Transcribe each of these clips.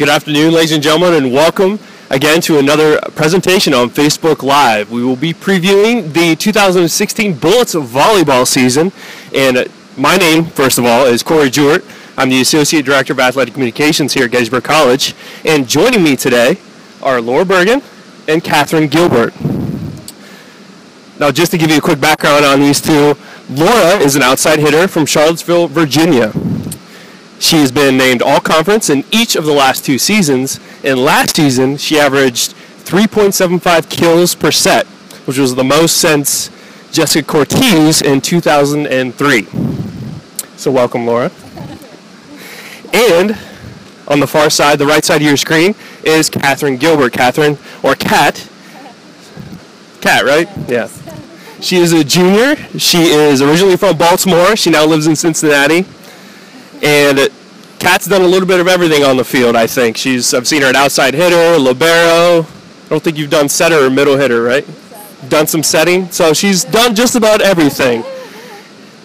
Good afternoon, ladies and gentlemen, and welcome again to another presentation on Facebook Live. We will be previewing the 2016 Bullets volleyball season, and my name, first of all, is Corey Jewett. I'm the Associate Director of Athletic Communications here at Gettysburg College, and joining me today are Laura Bergen and Catherine Gilbert. Now, just to give you a quick background on these two, Laura is an outside hitter from Charlottesville, Virginia. She has been named All-Conference in each of the last two seasons, and last season she averaged 3.75 kills per set, which was the most since Jessica Cortez in 2003. So welcome, Laura. And on the far side, the right side of your screen, is Catherine Gilbert. Catherine, or Cat. Cat, right? Yeah. She is a junior. She is originally from Baltimore. She now lives in Cincinnati. And Kat's done a little bit of everything on the field, I think. I've seen her an outside hitter, libero. I don't think you've done setter or middle hitter, right? Done some setting. So she's done just about everything.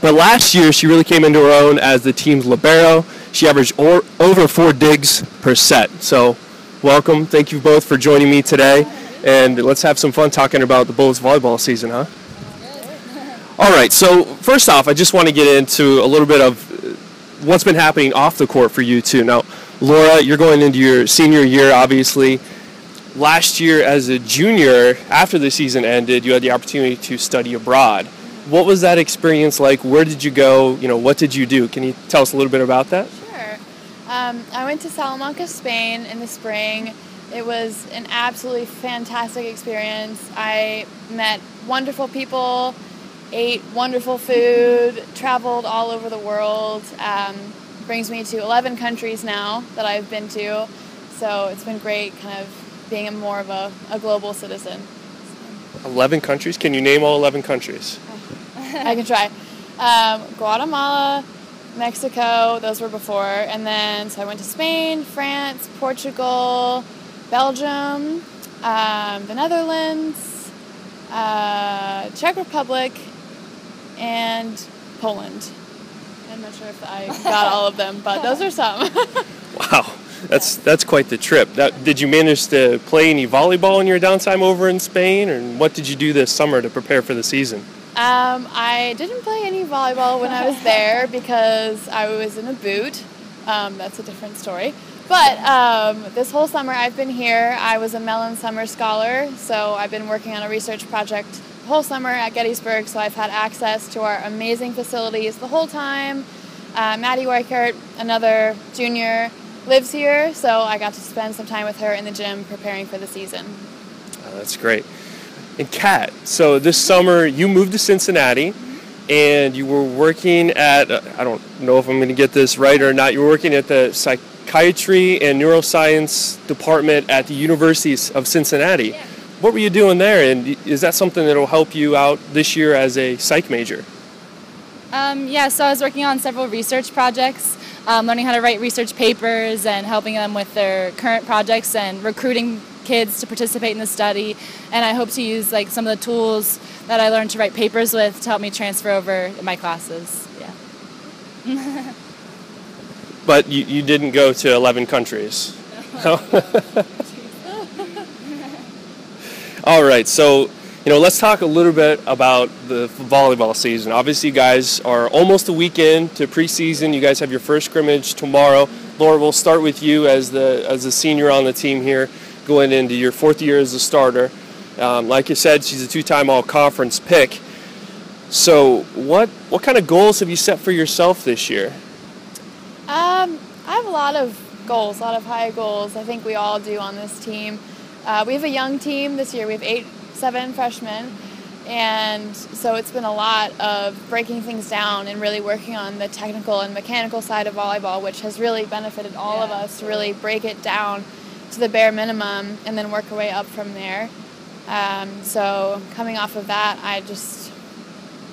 But last year, she really came into her own as the team's libero. She averaged over 4 digs per set. So welcome. Thank you both for joining me today. And let's have some fun talking about the Bullets volleyball season, huh? All right, so first off, I just want to get into a little bit of what's been happening off the court for you two. Now, Laura, you're going into your senior year, obviously. Last year as a junior, after the season ended, you had the opportunity to study abroad. What was that experience like? Where did you go? What did you do? Can you tell us a little bit about that? Sure. I went to Salamanca, Spain in the spring. It was an absolutely fantastic experience. I met wonderful people, ate wonderful food, traveled all over the world. Brings me to 11 countries now that I've been to. So it's been great kind of being more of a global citizen. 11 countries? Can you name all 11 countries? I can try. Guatemala, Mexico, those were before. And then, so I went to Spain, France, Portugal, Belgium, the Netherlands, Czech Republic, and Poland. I'm not sure if I got all of them, but those are some. Wow, that's quite the trip. Did you manage to play any volleyball in your downtime over in Spain, or what did you do this summer to prepare for the season? I didn't play any volleyball when I was there because I was in a boot. That's a different story. But this whole summer I've been here. I was a Mellon Summer Scholar, so I've been working on a research project the whole summer at Gettysburg, so I've had access to our amazing facilities the whole time. Maddie Weichert, another junior, lives here, so I got to spend some time with her in the gym preparing for the season. Oh, that's great. And Kat, so this summer you moved to Cincinnati, and you were working at, I don't know if I'm going to get this right or not, you were working at the Psychiatry and Neuroscience Department at the University of Cincinnati. Yeah. What were you doing there, and is that something that will help you out this year as a psych major? Yeah, so I was working on several research projects, learning how to write research papers and helping them with their current projects and recruiting kids to participate in the study. And I hope to use some of the tools that I learned to write papers with to help me transfer over in my classes. Yeah. But you didn't go to 11 countries. No. All right, so let's talk a little bit about the volleyball season. Obviously, you guys are almost a week in to preseason. You guys have your first scrimmage tomorrow. Laura, we'll start with you as the senior on the team here, going into your 4th year as a starter. Like you said, she's a 2-time all-conference pick. So what kind of goals have you set for yourself this year? I have a lot of goals, a lot of high goals. I think we all do on this team. We have a young team this year. We have 7 freshmen. And so it's been a lot of breaking things down and really working on the technical and mechanical side of volleyball, which has really benefited all of us to really break it down to the bare minimum and then work our way up from there. So coming off of that, I just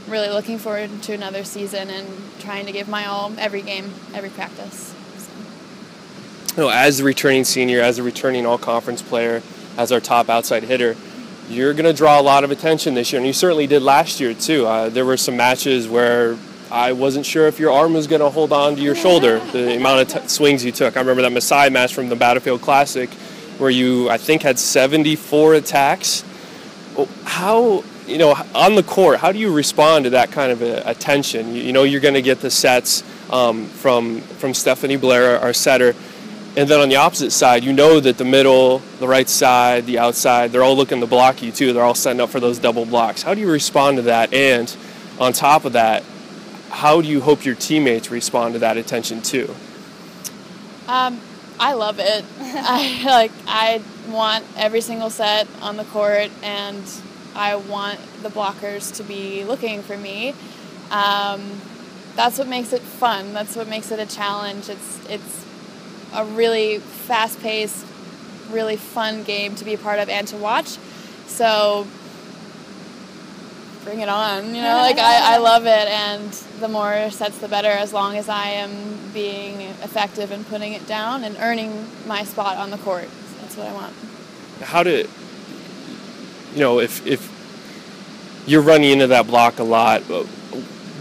really looking forward to another season and trying to give my all every game, every practice. As a returning senior, as a returning all-conference player, as our top outside hitter, you're going to draw a lot of attention this year, and you certainly did last year too. There were some matches where I wasn't sure if your arm was going to hold on to your shoulder, the amount of swings you took. I remember that Maasai match from the Battlefield Classic where you, I think, had 74 attacks. How, on the court, how do you respond to that kind of attention? You know you're going to get the sets from Stephanie Blair, our setter. And then on the opposite side, you know that the middle, the right side, the outside, they're all looking to block you too. They're all setting up for those double blocks. How do you respond to that? And on top of that, how do you hope your teammates respond to that attention too? I love it. I want every single set on the court, and I want the blockers to be looking for me. That's what makes it fun. That's what makes it a challenge. It's a really fast-paced, really fun game to be a part of and to watch. So bring it on, I love it, and the more sets the better, as long as I am being effective and putting it down and earning my spot on the court. That's what I want. If you're running into that block a lot,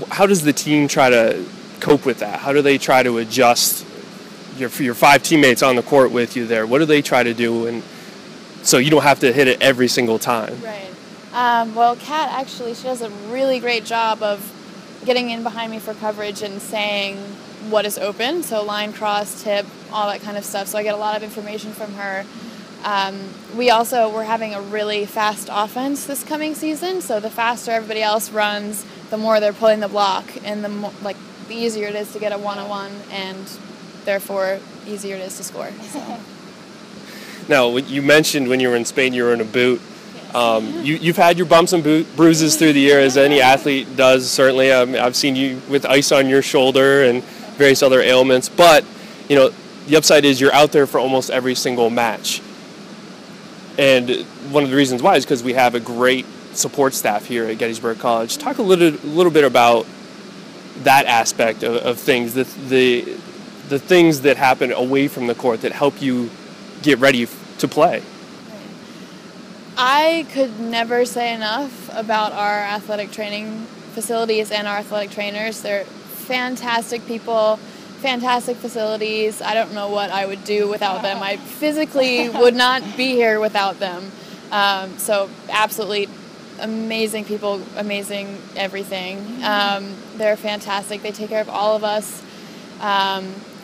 how does the team try to cope with that? How do they try to adjust your 5 teammates on the court with you there? What do they try to do, and so you don't have to hit it every single time? Right. Well, Kat, actually, she does a really great job of getting in behind me for coverage and saying what is open, so line, cross, tip, all that kind of stuff. So I get a lot of information from her. We're having a really fast offense this coming season, so the faster everybody else runs, the more they're pulling the block, and the easier it is to get a one-on-one, and therefore easier it is to score. So. Now, you mentioned when you were in Spain you were in a boot. You've had your bumps and bruises through the year, as any athlete does, certainly. I've seen you with ice on your shoulder and various other ailments. But, the upside is you're out there for almost every single match. And one of the reasons why is because we have a great support staff here at Gettysburg College. Talk a little bit about that aspect of things, the things that happen away from the court that help you get ready to play. I could never say enough about our athletic training facilities and our athletic trainers. They're fantastic people, fantastic facilities. I don't know what I would do without them. I physically would not be here without them. So absolutely amazing people, amazing everything. They're fantastic. They take care of all of us.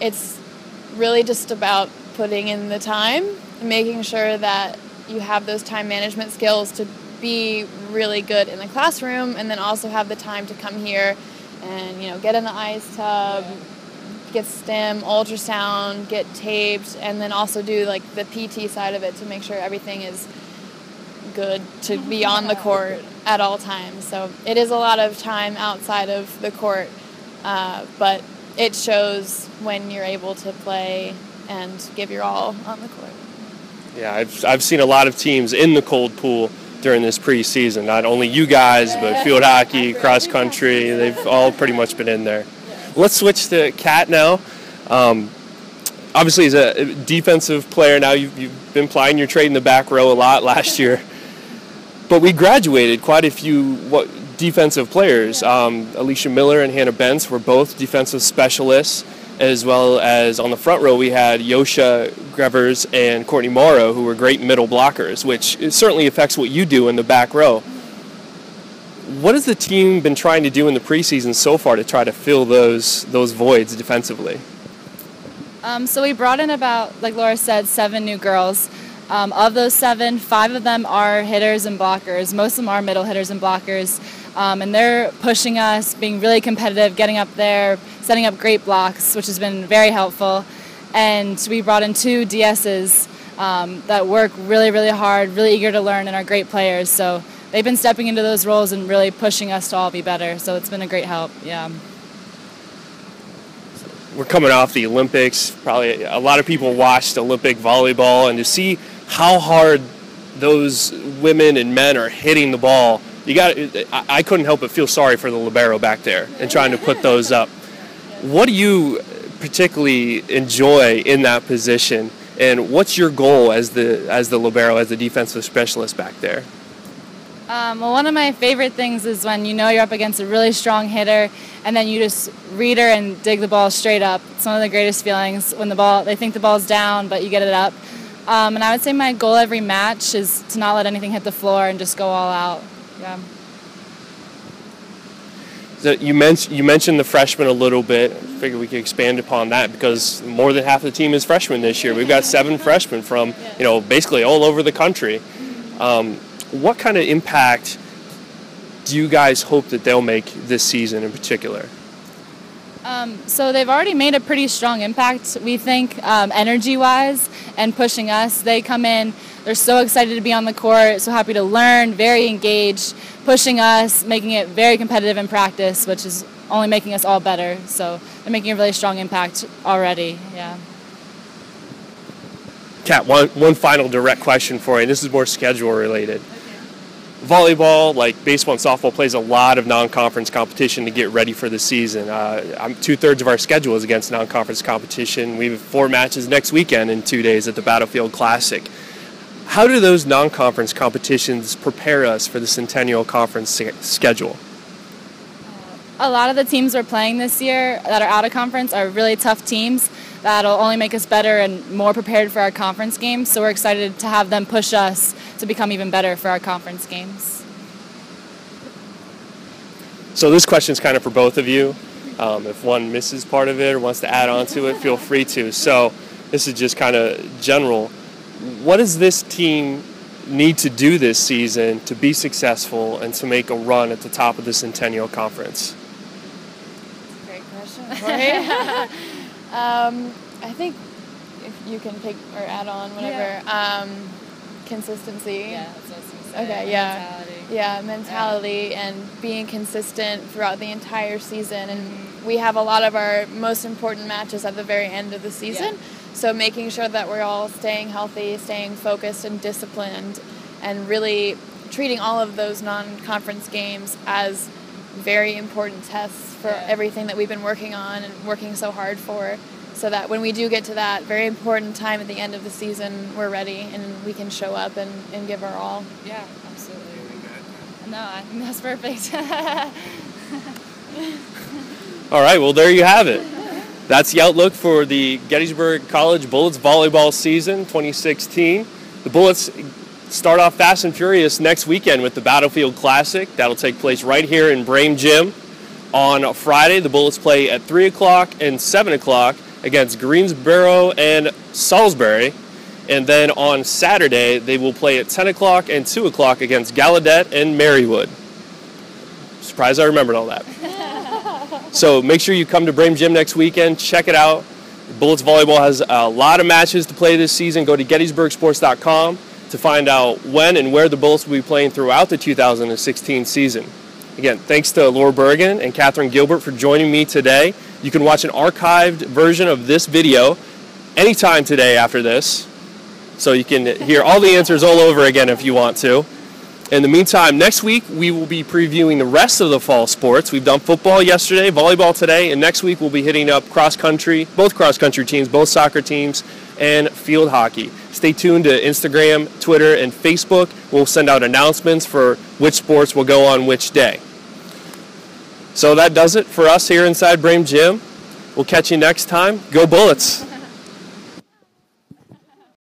It's really just about putting in the time, making sure that you have those time management skills to be really good in the classroom, and then also have the time to come here and get in the ice tub, get stim, ultrasound, get taped, and then also do the PT side of it to make sure everything is good to be on the court at all times. So it is a lot of time outside of the court, but it shows when you're able to play and give your all on the court. Yeah, I've seen a lot of teams in the cold pool during this preseason. Not only you guys, but field hockey, cross country. They've all pretty much been in there. Let's switch to Kat now. Obviously, as a defensive player now, you've been plying your trade in the back row a lot last year. But we graduated quite a few defensive players. Alicia Miller and Hannah Bentz were both defensive specialists, as well as on the front row we had Yosha Grevers and Courtney Morrow, who were great middle blockers, which certainly affects what you do in the back row. What has the team been trying to do in the preseason so far to try to fill those voids defensively? So we brought in about, like Laura said, 7 new girls. Of those 7, 5 of them are hitters and blockers. Most of them are middle hitters and blockers. And they're pushing us, being really competitive, getting up there, setting up great blocks, which has been very helpful. And we brought in 2 DSs that work really, really hard, really eager to learn, and are great players. So they've been stepping into those roles and really pushing us to all be better. So it's been a great help, yeah. We're coming off the Olympics. Probably a lot of people watched Olympic volleyball, and to see how hard those women and men are hitting the ball, I couldn't help but feel sorry for the libero back there and trying to put those up. What do you particularly enjoy in that position, and what's your goal as the libero, as the defensive specialist back there? Well, one of my favorite things is when you know you're up against a really strong hitter, and then you just read her and dig the ball straight up. It's one of the greatest feelings when they think the ball's down, but you get it up. And I would say my goal every match is to not let anything hit the floor and just go all out. Yeah. So you mentioned the freshmen a little bit. I figured we could expand upon that because more than half the team is freshmen this year. We've got 7 freshmen from basically all over the country. What kind of impact do you guys hope that they'll make this season in particular? So they've already made a pretty strong impact, we think, energy-wise and pushing us. They come in, they're so excited to be on the court, so happy to learn, very engaged, pushing us, making it very competitive in practice, which is only making us all better. So they're making a really strong impact already, yeah. Kat, one final direct question for you. This is more schedule related. Volleyball, like baseball and softball, plays a lot of non-conference competition to get ready for the season. 2/3 of our schedule is against non-conference competition. We have 4 matches next weekend in 2 days at the Battlefield Classic. How do those non-conference competitions prepare us for the Centennial Conference schedule? A lot of the teams we're playing this year that are out of conference are really tough teams that'll only make us better and more prepared for our conference games. So we're excited to have them push us to become even better for our conference games. So this question is kind of for both of you. If one misses part of it or wants to add on to it, feel free to. So this is just kind of general. What does this team need to do this season to be successful and to make a run at the top of the Centennial Conference? Great question. Right? I think if you can pick or add on, whatever. Consistency. Yeah, that's what I was going to say. Okay, yeah. Mentality. Yeah, mentality and being consistent throughout the entire season. And we have a lot of our most important matches at the very end of the season. Yeah. So making sure that we're all staying healthy, staying focused and disciplined, and really treating all of those non-conference games as very important tests for everything that we've been working on and working so hard for, so that when we do get to that very important time at the end of the season, we're ready and we can show up and give our all. Yeah, absolutely. No, I think that's perfect. All right, well, there you have it. That's the outlook for the Gettysburg College Bullets volleyball season 2016. The Bullets start off fast and furious next weekend with the Battlefield Classic. That'll take place right here in Brame Gym. On Friday, the Bullets play at 3 o'clock and 7 o'clock against Greensboro and Salisbury. And then on Saturday, they will play at 10 o'clock and 2 o'clock against Gallaudet and Marywood. Surprised I remembered all that. So make sure you come to Brame Gym next weekend. Check it out. Bullets Volleyball has a lot of matches to play this season. Go to GettysburgSports.com to find out when and where the Bullets will be playing throughout the 2016 season. Again, thanks to Laura Bergen and Catherine Gilbert for joining me today. You can watch an archived version of this video anytime today after this. So you can hear all the answers all over again if you want to. In the meantime, next week we will be previewing the rest of the fall sports. We've done football yesterday, volleyball today, and next week we'll be hitting up cross-country, both cross-country teams, both soccer teams, and field hockey. Stay tuned to Instagram, Twitter, and Facebook. We'll send out announcements for which sports will go on which day. So that does it for us here inside Brame Gym. We'll catch you next time. Go Bullets!